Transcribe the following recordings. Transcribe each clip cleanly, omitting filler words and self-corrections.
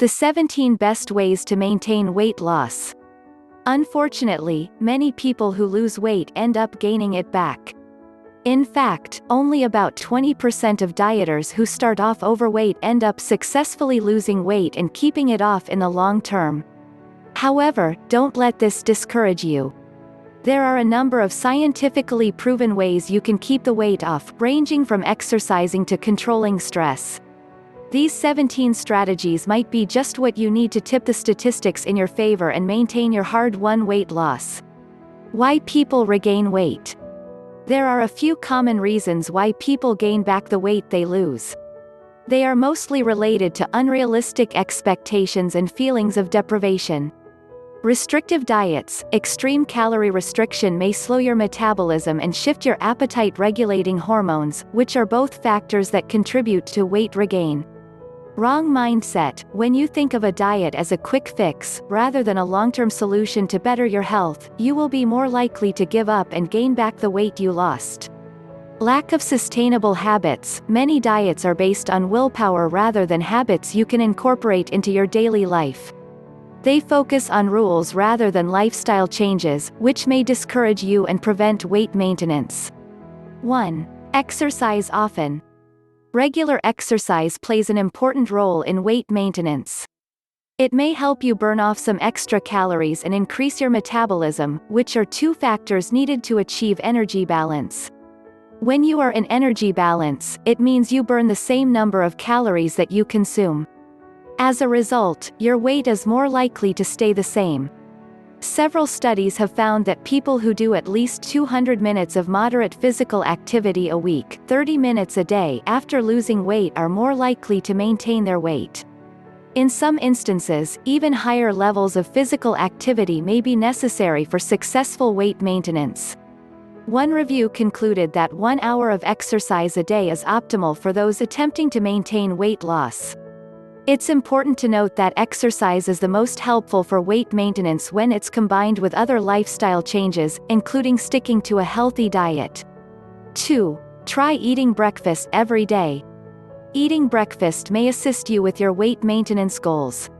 The 17 best ways to maintain weight loss. Unfortunately, many people who lose weight end up gaining it back. In fact, only about 20% of dieters who start off overweight end up successfully losing weight and keeping it off in the long term. However, don't let this discourage you. There are a number of scientifically proven ways you can keep the weight off, ranging from exercising to controlling stress. These 17 strategies might be just what you need to tip the statistics in your favor and maintain your hard-won weight loss. Why people regain weight. There are a few common reasons why people gain back the weight they lose. They are mostly related to unrealistic expectations and feelings of deprivation. Restrictive diets, extreme calorie restriction may slow your metabolism and shift your appetite-regulating hormones, which are both factors that contribute to weight regain. Wrong mindset. When you think of a diet as a quick fix, rather than a long-term solution to better your health, you will be more likely to give up and gain back the weight you lost. Lack of sustainable habits. Many diets are based on willpower rather than habits you can incorporate into your daily life. They focus on rules rather than lifestyle changes, which may discourage you and prevent weight maintenance. 1. Exercise often. Regular exercise plays an important role in weight maintenance. It may help you burn off some extra calories and increase your metabolism, which are two factors needed to achieve energy balance. When you are in energy balance, it means you burn the same number of calories that you consume. As a result, your weight is more likely to stay the same. Several studies have found that people who do at least 200 minutes of moderate physical activity a week, 30 minutes a day after losing weight, are more likely to maintain their weight. In some instances, even higher levels of physical activity may be necessary for successful weight maintenance. One review concluded that 1 hour of exercise a day is optimal for those attempting to maintain weight loss. It's important to note that exercise is the most helpful for weight maintenance when it's combined with other lifestyle changes, including sticking to a healthy diet. 2. Try eating breakfast every day. Eating breakfast may assist you with your weight maintenance goals.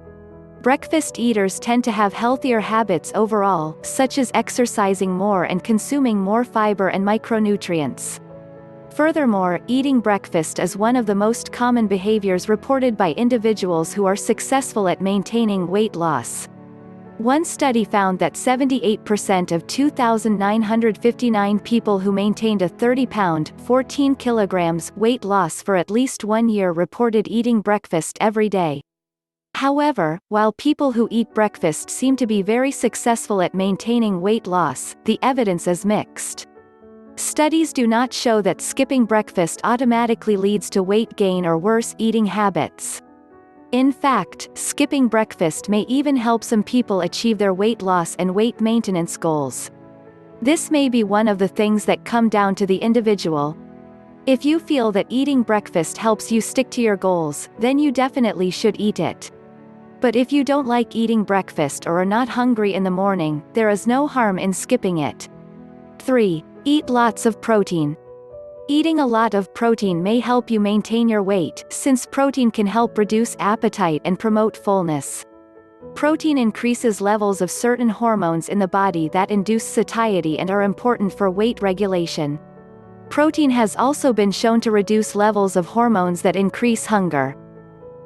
Breakfast eaters tend to have healthier habits overall, such as exercising more and consuming more fiber and micronutrients. Furthermore, eating breakfast is one of the most common behaviors reported by individuals who are successful at maintaining weight loss. One study found that 78% of 2,959 people who maintained a 30-pound (14 kilograms) weight loss for at least 1 year reported eating breakfast every day. However, while people who eat breakfast seem to be very successful at maintaining weight loss, the evidence is mixed. Studies do not show that skipping breakfast automatically leads to weight gain or worse eating habits. In fact, skipping breakfast may even help some people achieve their weight loss and weight maintenance goals. This may be one of the things that come down to the individual. If you feel that eating breakfast helps you stick to your goals, then you definitely should eat it. But if you don't like eating breakfast or are not hungry in the morning, there is no harm in skipping it. 3. Eat lots of protein. Eating a lot of protein may help you maintain your weight, since protein can help reduce appetite and promote fullness. Protein increases levels of certain hormones in the body that induce satiety and are important for weight regulation. Protein has also been shown to reduce levels of hormones that increase hunger.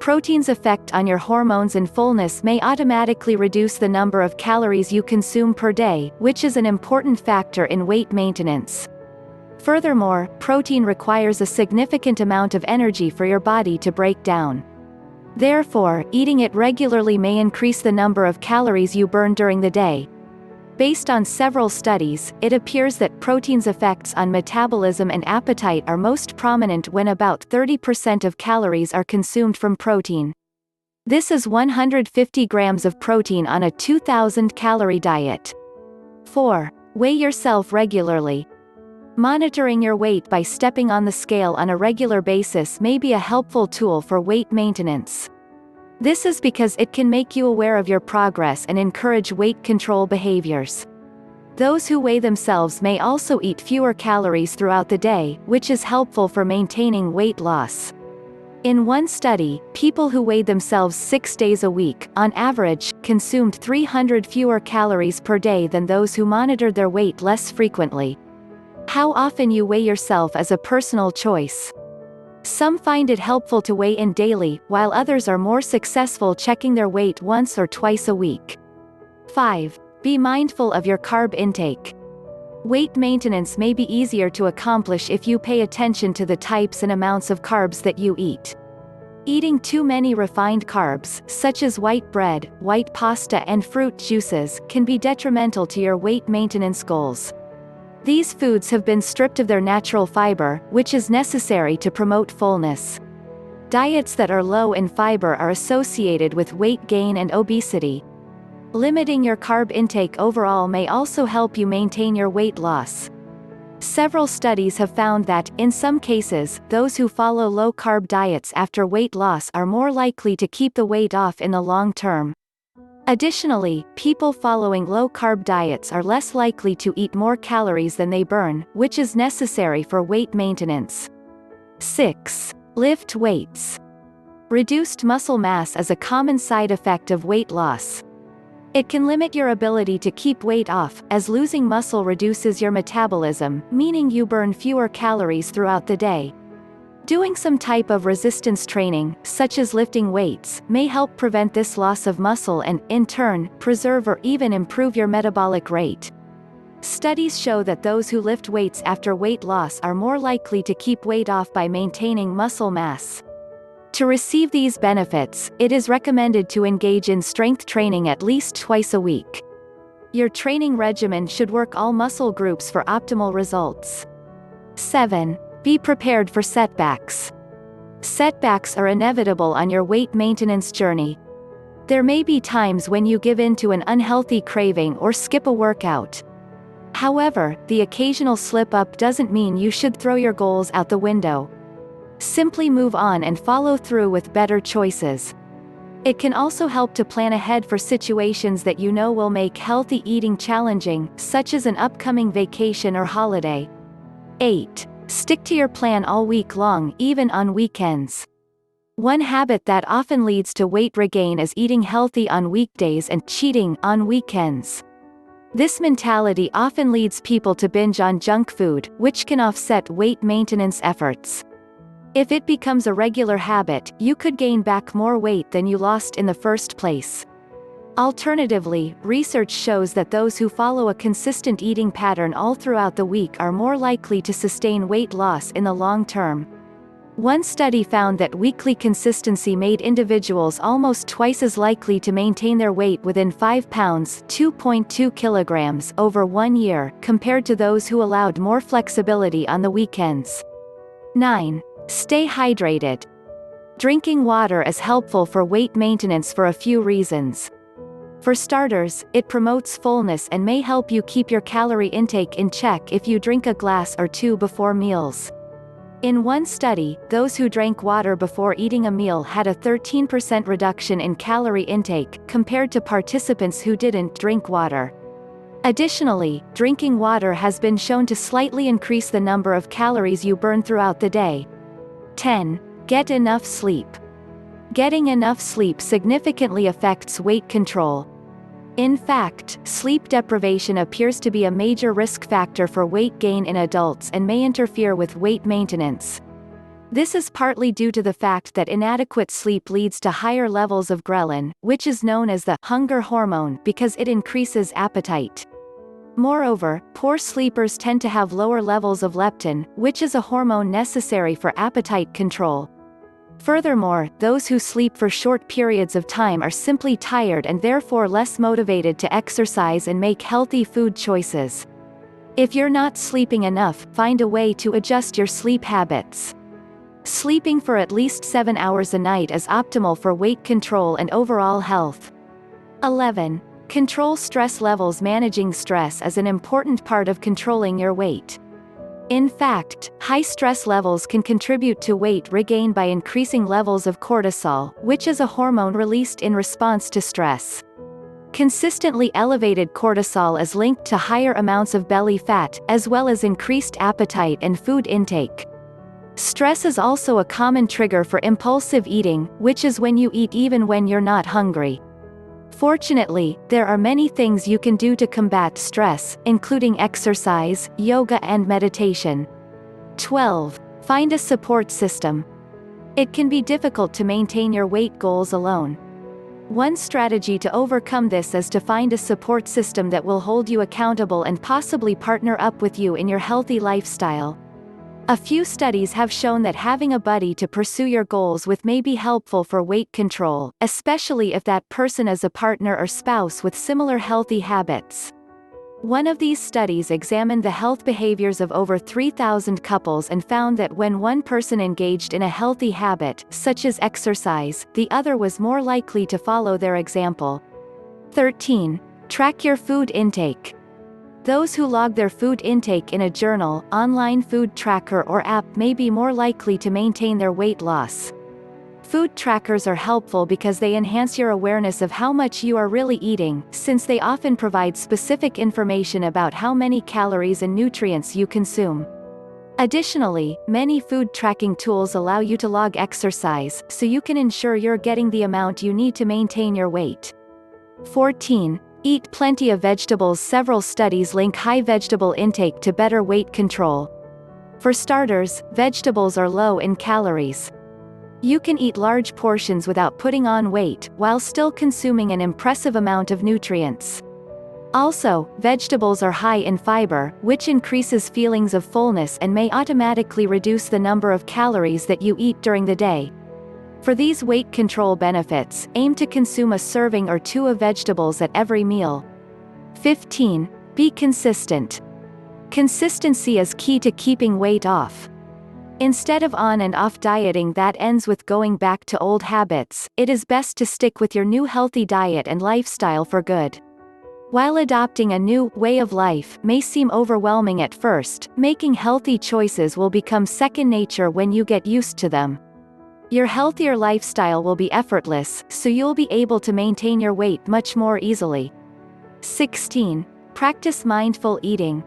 Protein's effect on your hormones and fullness may automatically reduce the number of calories you consume per day, which is an important factor in weight maintenance. Furthermore, protein requires a significant amount of energy for your body to break down. Therefore, eating it regularly may increase the number of calories you burn during the day. Based on several studies, it appears that protein's effects on metabolism and appetite are most prominent when about 30% of calories are consumed from protein. This is 150 grams of protein on a 2,000-calorie diet. 4. Weigh yourself regularly. Monitoring your weight by stepping on the scale on a regular basis may be a helpful tool for weight maintenance. This is because it can make you aware of your progress and encourage weight control behaviors. Those who weigh themselves may also eat fewer calories throughout the day, which is helpful for maintaining weight loss. In one study, people who weighed themselves 6 days a week, on average, consumed 300 fewer calories per day than those who monitored their weight less frequently. How often you weigh yourself is a personal choice. Some find it helpful to weigh in daily, while others are more successful checking their weight once or twice a week. 5. Be mindful of your carb intake. Weight maintenance may be easier to accomplish if you pay attention to the types and amounts of carbs that you eat. Eating too many refined carbs, such as white bread, white pasta and fruit juices, can be detrimental to your weight maintenance goals. These foods have been stripped of their natural fiber, which is necessary to promote fullness. Diets that are low in fiber are associated with weight gain and obesity. Limiting your carb intake overall may also help you maintain your weight loss. Several studies have found that, in some cases, those who follow low-carb diets after weight loss are more likely to keep the weight off in the long term. Additionally, people following low-carb diets are less likely to eat more calories than they burn, which is necessary for weight maintenance. 6. Lift weights. Reduced muscle mass is a common side effect of weight loss. It can limit your ability to keep weight off, as losing muscle reduces your metabolism, meaning you burn fewer calories throughout the day. Doing some type of resistance training, such as lifting weights, may help prevent this loss of muscle and, in turn, preserve or even improve your metabolic rate. Studies show that those who lift weights after weight loss are more likely to keep weight off by maintaining muscle mass. To receive these benefits, it is recommended to engage in strength training at least twice a week. Your training regimen should work all muscle groups for optimal results. 7. Be prepared for setbacks. Setbacks are inevitable on your weight maintenance journey. There may be times when you give in to an unhealthy craving or skip a workout. However, the occasional slip-up doesn't mean you should throw your goals out the window. Simply move on and follow through with better choices. It can also help to plan ahead for situations that you know will make healthy eating challenging, such as an upcoming vacation or holiday. 8. Stick to your plan all week long, even on weekends. One habit that often leads to weight regain is eating healthy on weekdays and cheating on weekends. This mentality often leads people to binge on junk food, which can offset weight maintenance efforts. If it becomes a regular habit, you could gain back more weight than you lost in the first place. Alternatively, research shows that those who follow a consistent eating pattern all throughout the week are more likely to sustain weight loss in the long term. One study found that weekly consistency made individuals almost twice as likely to maintain their weight within 5 pounds (2.2 kilograms) over 1 year, compared to those who allowed more flexibility on the weekends. 9. Stay hydrated. Drinking water is helpful for weight maintenance for a few reasons. For starters, it promotes fullness and may help you keep your calorie intake in check if you drink a glass or two before meals. In one study, those who drank water before eating a meal had a 13% reduction in calorie intake, compared to participants who didn't drink water. Additionally, drinking water has been shown to slightly increase the number of calories you burn throughout the day. 10. Get enough sleep. Getting enough sleep significantly affects weight control. In fact, sleep deprivation appears to be a major risk factor for weight gain in adults and may interfere with weight maintenance. This is partly due to the fact that inadequate sleep leads to higher levels of ghrelin, which is known as the hunger hormone because it increases appetite. Moreover, poor sleepers tend to have lower levels of leptin, which is a hormone necessary for appetite control. Furthermore, those who sleep for short periods of time are simply tired and therefore less motivated to exercise and make healthy food choices. If you're not sleeping enough, find a way to adjust your sleep habits. Sleeping for at least 7 hours a night is optimal for weight control and overall health. 11. Control stress levels. Managing stress is an important part of controlling your weight. In fact, high stress levels can contribute to weight regain by increasing levels of cortisol, which is a hormone released in response to stress. Consistently elevated cortisol is linked to higher amounts of belly fat, as well as increased appetite and food intake. Stress is also a common trigger for impulsive eating, which is when you eat even when you're not hungry. Fortunately, there are many things you can do to combat stress, including exercise, yoga and meditation. 12. Find a support system. It can be difficult to maintain your weight goals alone. One strategy to overcome this is to find a support system that will hold you accountable and possibly partner up with you in your healthy lifestyle. A few studies have shown that having a buddy to pursue your goals with may be helpful for weight control, especially if that person is a partner or spouse with similar healthy habits. One of these studies examined the health behaviors of over 3,000 couples and found that when one person engaged in a healthy habit, such as exercise, the other was more likely to follow their example. 13. Track your food intake. Those who log their food intake in a journal, online food tracker or app may be more likely to maintain their weight loss. Food trackers are helpful because they enhance your awareness of how much you are really eating, since they often provide specific information about how many calories and nutrients you consume. Additionally, many food tracking tools allow you to log exercise, so you can ensure you're getting the amount you need to maintain your weight. 14. Eat plenty of vegetables. Several studies link high vegetable intake to better weight control. For starters, vegetables are low in calories. You can eat large portions without putting on weight, while still consuming an impressive amount of nutrients. Also, vegetables are high in fiber, which increases feelings of fullness and may automatically reduce the number of calories that you eat during the day. For these weight control benefits, aim to consume a serving or two of vegetables at every meal. 15. Be consistent. Consistency is key to keeping weight off. Instead of on and off dieting that ends with going back to old habits, it is best to stick with your new healthy diet and lifestyle for good. While adopting a new way of life may seem overwhelming at first, making healthy choices will become second nature when you get used to them. Your healthier lifestyle will be effortless, so you'll be able to maintain your weight much more easily. 16. Practice mindful eating.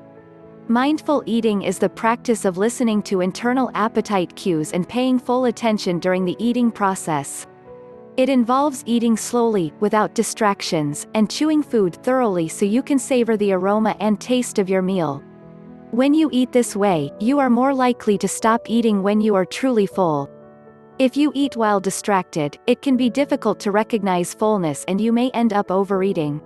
Mindful eating is the practice of listening to internal appetite cues and paying full attention during the eating process. It involves eating slowly, without distractions, and chewing food thoroughly so you can savor the aroma and taste of your meal. When you eat this way, you are more likely to stop eating when you are truly full. If you eat while distracted, it can be difficult to recognize fullness and you may end up overeating.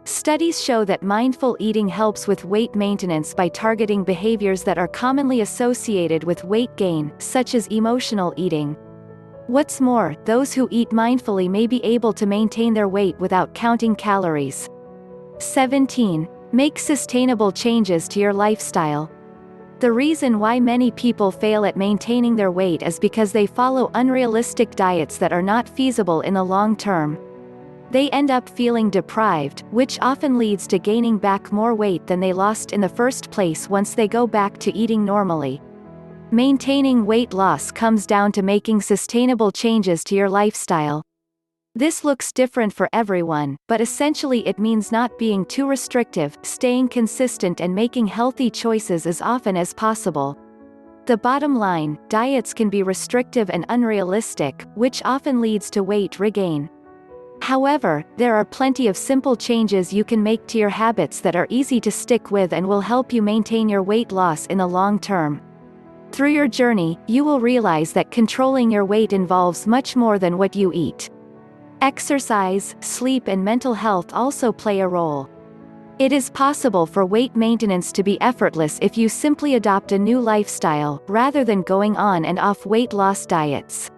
Studies show that mindful eating helps with weight maintenance by targeting behaviors that are commonly associated with weight gain, such as emotional eating. What's more, those who eat mindfully may be able to maintain their weight without counting calories. 17. Make sustainable changes to your lifestyle. The reason why many people fail at maintaining their weight is because they follow unrealistic diets that are not feasible in the long term. They end up feeling deprived, which often leads to gaining back more weight than they lost in the first place once they go back to eating normally. Maintaining weight loss comes down to making sustainable changes to your lifestyle. This looks different for everyone, but essentially it means not being too restrictive, staying consistent and making healthy choices as often as possible. The bottom line, diets can be restrictive and unrealistic, which often leads to weight regain. However, there are plenty of simple changes you can make to your habits that are easy to stick with and will help you maintain your weight loss in the long term. Through your journey, you will realize that controlling your weight involves much more than what you eat. Exercise, sleep and mental health also play a role. It is possible for weight maintenance to be effortless if you simply adopt a new lifestyle, rather than going on and off weight loss diets.